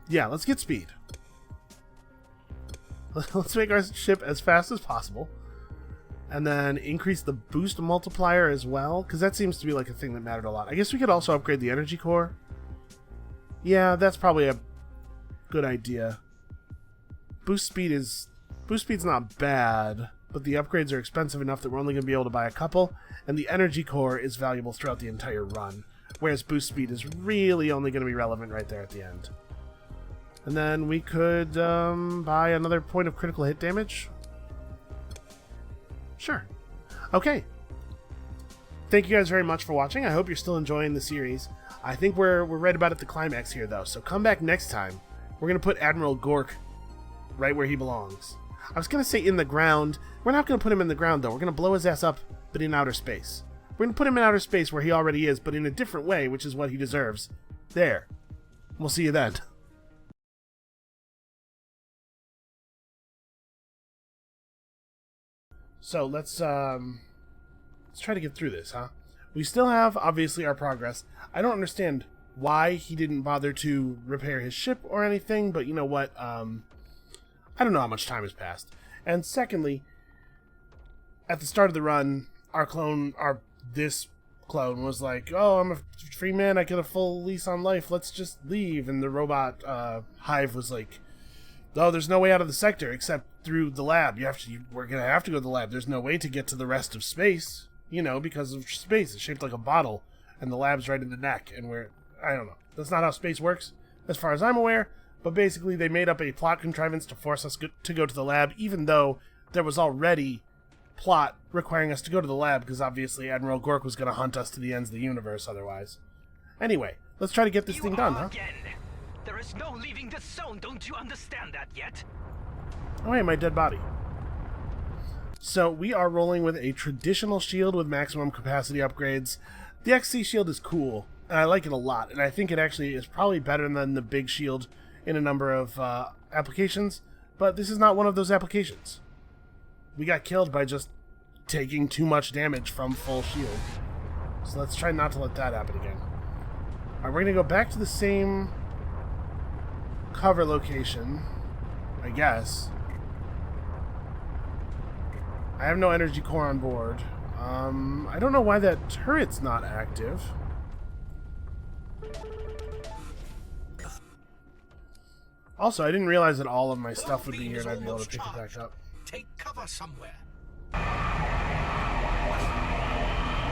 yeah, let's get speed. Let's make our ship as fast as possible. And then increase the boost multiplier as well, because that seems to be like a thing that mattered a lot. I guess we could also upgrade the energy core. Yeah, that's probably a good idea. Boost speed's not bad, but the upgrades are expensive enough that we're only going to be able to buy a couple, and the energy core is valuable throughout the entire run, whereas boost speed is really only going to be relevant right there at the end. And then we could buy another point of critical hit damage. Sure. Okay. Thank you guys very much for watching. I hope you're still enjoying the series. I think we're right about at the climax here, though, so come back next time. We're going to put Admiral Gork right where he belongs. I was going to say in the ground. We're not going to put him in the ground, though. We're going to blow his ass up, but in outer space. We're going to put him in outer space where he already is, but in a different way, which is what he deserves. There. We'll see you then. So let's try to get through this, huh? We still have, obviously, our progress. I don't understand why he didn't bother to repair his ship or anything, but you know what? I don't know how much time has passed. And secondly, at the start of the run, this clone was like, oh, I'm a free man, I get a full lease on life, let's just leave. And the robot Hive was like, oh, there's no way out of the sector except through the lab. We're gonna have to go to the lab. There's no way to get to the rest of space, you know, because of space. It's shaped like a bottle, and the lab's right in the neck. And I don't know. That's not how space works, as far as I'm aware. But basically, they made up a plot contrivance to force us to go to the lab, even though there was already plot requiring us to go to the lab, because obviously Admiral Gork was gonna hunt us to the ends of the universe otherwise. Anyway, let's try to get this thing done, huh? Again. There is no leaving this zone, don't you understand that yet? Oh, hey, my dead body. So, we are rolling with a traditional shield with maximum capacity upgrades. The XC shield is cool, and I like it a lot, and I think it actually is probably better than the big shield in a number of applications, but this is not one of those applications. We got killed by just taking too much damage from full shield. So let's try not to let that happen again. Alright, we're going to go back to the same cover location, I guess. I have no energy core on board. I don't know why that turret's not active. Also, I didn't realize that all of my stuff would be here and I'd be able to pick it back up. Take cover somewhere.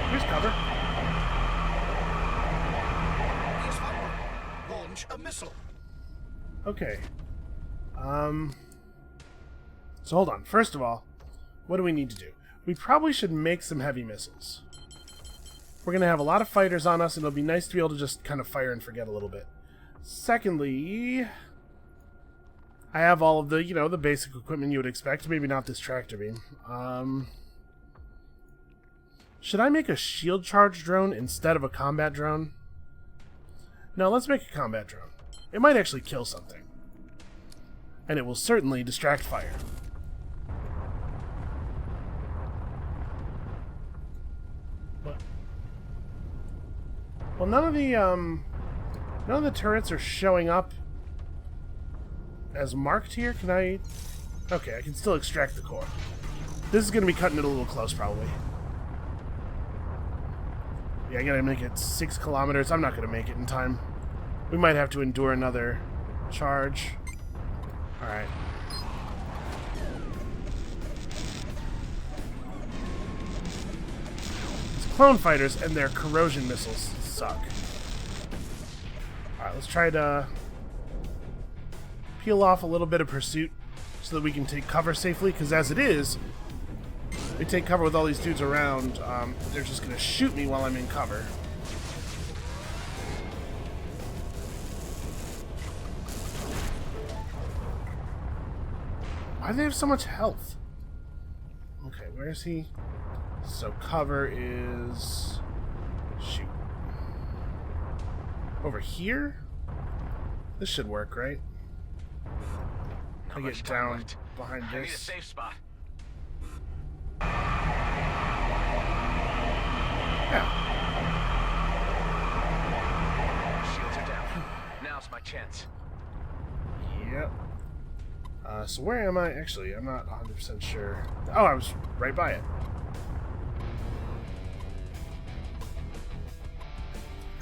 Here's cover. Yes, Admiral. Launch a missile. Okay. So hold on. First of all, what do we need to do? We probably should make some heavy missiles. we're going to have a lot of fighters on us, and it'll be nice to be able to just kind of fire and forget a little bit. Secondly, I have all of the, you know, the basic equipment you would expect. Maybe not this tractor beam. Should I make a shield charge drone instead of a combat drone? No, let's make a combat drone. It might actually kill something. And it will certainly distract fire. What? Well, none of the turrets are showing up as marked here. Can I... Okay, I can still extract the core. This is going to be cutting it a little close, probably. Yeah, I gotta make it 6 kilometers. I'm not gonna make it in time. We might have to endure another charge. Alright. These clone fighters and their corrosion missiles suck. Alright, let's try to peel off a little bit of pursuit so that we can take cover safely, because as it is, we take cover with all these dudes around, they're just going to shoot me while I'm in cover. Why do they have so much health? Okay, where is he? So cover is... Shoot. Over here? This should work, right? I get down behind this. I need a safe spot. Yeah. Shields are down. Now's my chance. Yep. So where am I? Actually, I'm not 100% sure. Oh, I was right by it.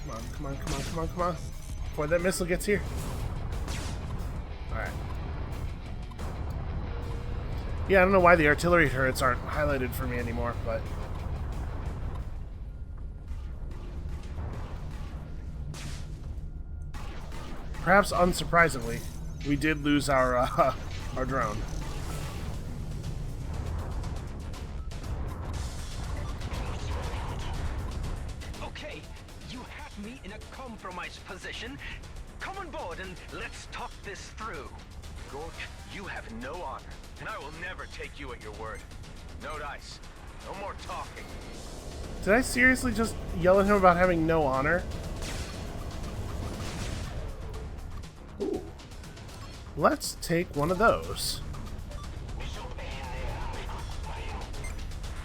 Come on, come on, come on, come on, come on. Before that missile gets here. Alright. Yeah, I don't know why the artillery turrets aren't highlighted for me anymore, but... Perhaps unsurprisingly, we did lose our drone. Okay, you have me in a compromised position. Come on board and let's talk this through. Gork, you have no honor, and I will never take you at your word. No dice. No more talking. Did I seriously just yell at him about having no honor? Ooh. Let's take one of those.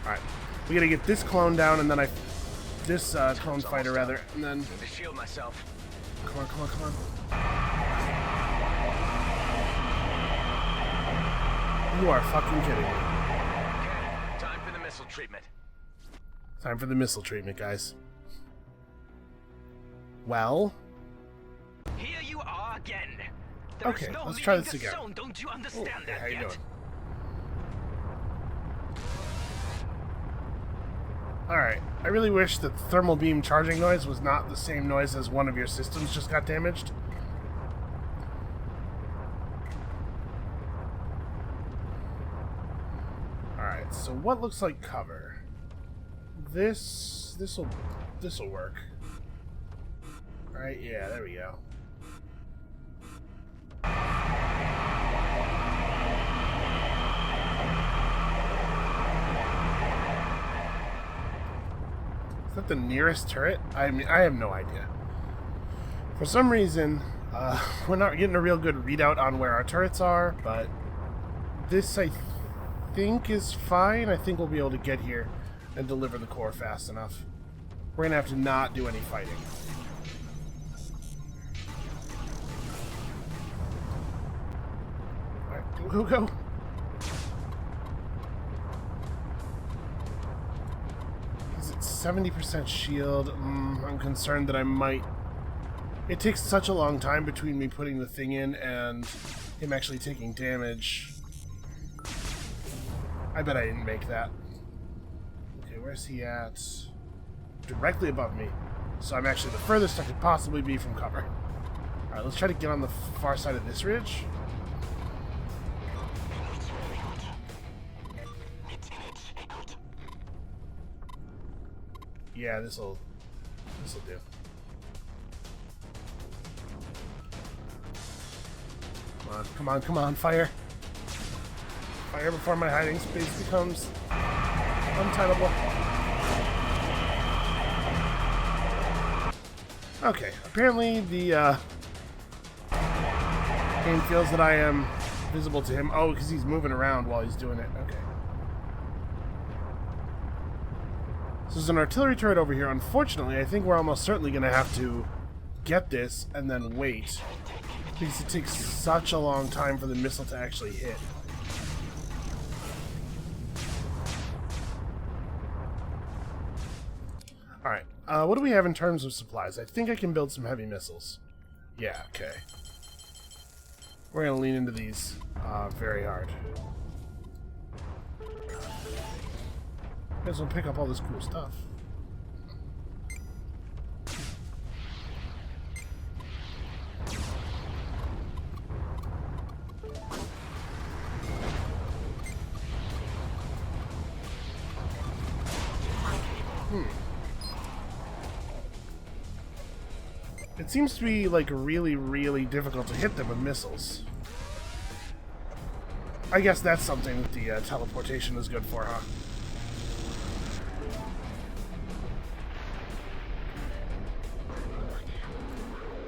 Alright. We gotta get this clone down, and then this clone fighter, rather, and then... To shield myself. Come on, come on, come on. You are fucking kidding me. Okay, time for the missile treatment. Time for the missile treatment, guys. Well... Here you are again. Okay, let's try this again. Zone. Don't you understand that how you yet? doing? Alright, I really wish that the thermal beam charging noise was not the same noise as one of your systems just got damaged. Alright, so what looks like cover? This'll work. Alright, yeah, there we go. Is that the nearest turret? I mean, I have no idea. For some reason, we're not getting a real good readout on where our turrets are, but this, I think, is fine. I think we'll be able to get here and deliver the core fast enough. We're going to have to not do any fighting. Alright, go. Is it 70% shield? I'm concerned that I might... It takes such a long time between me putting the thing in and him actually taking damage. I bet I didn't make that. Okay, where's he at? Directly above me. So I'm actually the furthest I could possibly be from cover. Alright, let's try to get on the far side of this ridge. Yeah, This'll do. Come on, come on, come on, fire. Fire before my hiding space becomes untenable. Okay, apparently the game feels that I am visible to him. Oh, because he's moving around while he's doing it. Okay. So there's an artillery turret over here. Unfortunately, I think we're almost certainly going to have to get this and then wait, because it takes such a long time for the missile to actually hit. Alright, what do we have in terms of supplies? I think I can build some heavy missiles. Yeah, okay. We're going to lean into these very hard. Might as well pick up all this cool stuff. It seems to be, like, really, really difficult to hit them with missiles. I guess that's something that the teleportation is good for, huh?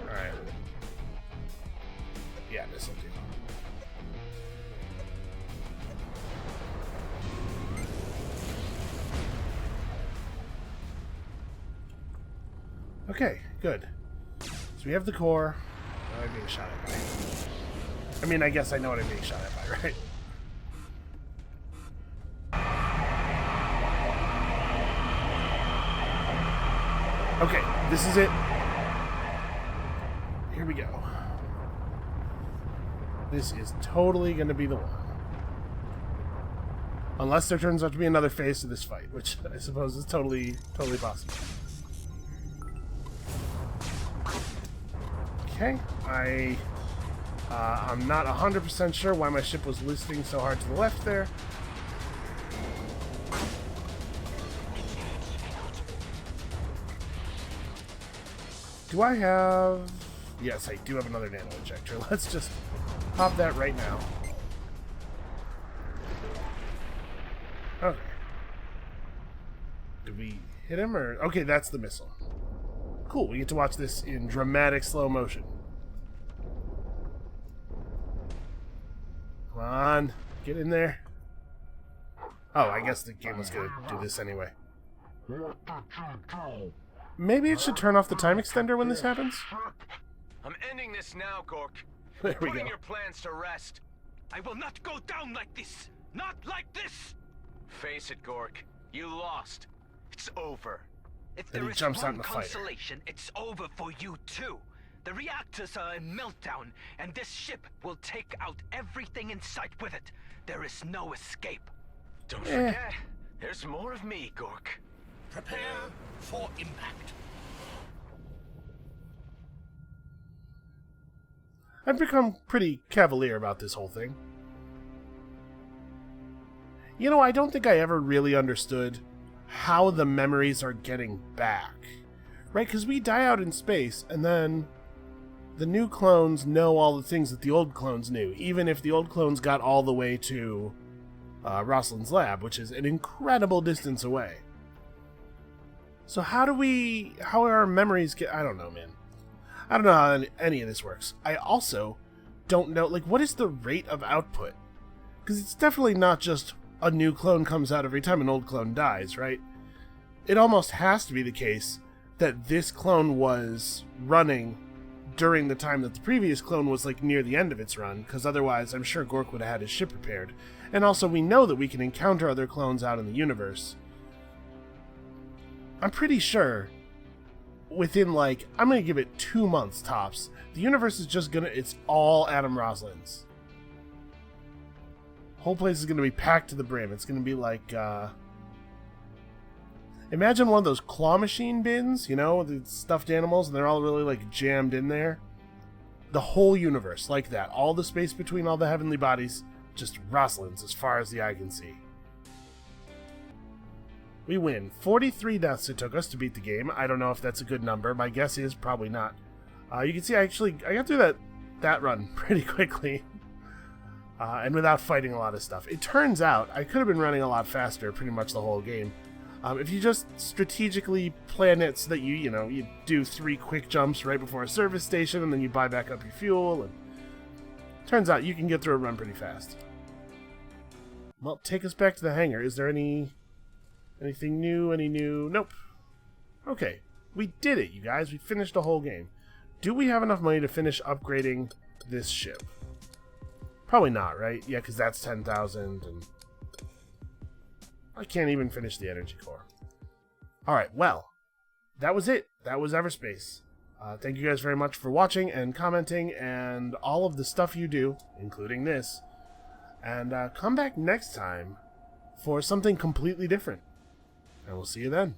Alright. Yeah, this'll do. Okay, good. So we have the core. What am I being shot at by? I mean, I guess I know what I'm being shot at by, right? Okay, this is it. Here we go. This is totally going to be the one. Unless there turns out to be another phase to this fight, which I suppose is totally possible. Okay, I'm not 100% sure why my ship was listing so hard to the left there. Do I have... Yes, I do have another nano ejector. Let's just pop that right now. Okay. Did we hit him or... Okay, that's the missile. Cool, we get to watch this in dramatic slow motion. Come on, get in there. Oh, I guess the game was going to do this anyway. Maybe it should turn off the time extender when this happens? I'm ending this now, Gork. There we Putting go. your plans to rest. I will not go down like this! Not like this! Face it, Gork. You lost. It's over. If Then there he is jumps out one in the fighter. consolation, it's over for you too. The reactors are in meltdown, and this ship will take out everything in sight with it. There is no escape. Don't forget, there's more of me, Gork. Prepare for impact. I've become pretty cavalier about this whole thing. You know, I don't think I ever really understood how the memories are getting back. Right? Because we die out in space, and then the new clones know all the things that the old clones knew, even if the old clones got all the way to Roslyn's lab, which is an incredible distance away. So how are our memories I don't know, man. I don't know how any of this works. I also don't know, like, what is the rate of output? Because it's definitely not just a new clone comes out every time an old clone dies, right? It almost has to be the case that this clone was running during the time that the previous clone was, like, near the end of its run, because otherwise I'm sure Gork would have had his ship repaired. And also, we know that we can encounter other clones out in the universe. I'm pretty sure within, like, I'm going to give it 2 months tops, the universe is just going to, it's all Adam Roslins. Whole place is going to be packed to the brim. It's going to be like, imagine one of those claw machine bins, you know, the stuffed animals, and they're all really, like, jammed in there. The whole universe, like that. All the space between all the heavenly bodies, just Roslins as far as the eye can see. We win. 43 deaths it took us to beat the game. I don't know if that's a good number. My guess is probably not. You can see I got through that run pretty quickly. And without fighting a lot of stuff. It turns out I could have been running a lot faster pretty much the whole game. If you just strategically plan it so that you do 3 quick jumps right before a service station and then you buy back up your fuel. And turns out you can get through a run pretty fast. Well, take us back to the hangar. Is there anything new? Any new? Nope. Okay. We did it, you guys. We finished the whole game. Do we have enough money to finish upgrading this ship? Probably not, right? Yeah, because that's 10,000, and I can't even finish the energy core. Alright, well, that was it. That was EVERSPACE. Thank you guys very much for watching and commenting and all of the stuff you do, including this. And come back next time for something completely different. And we'll see you then.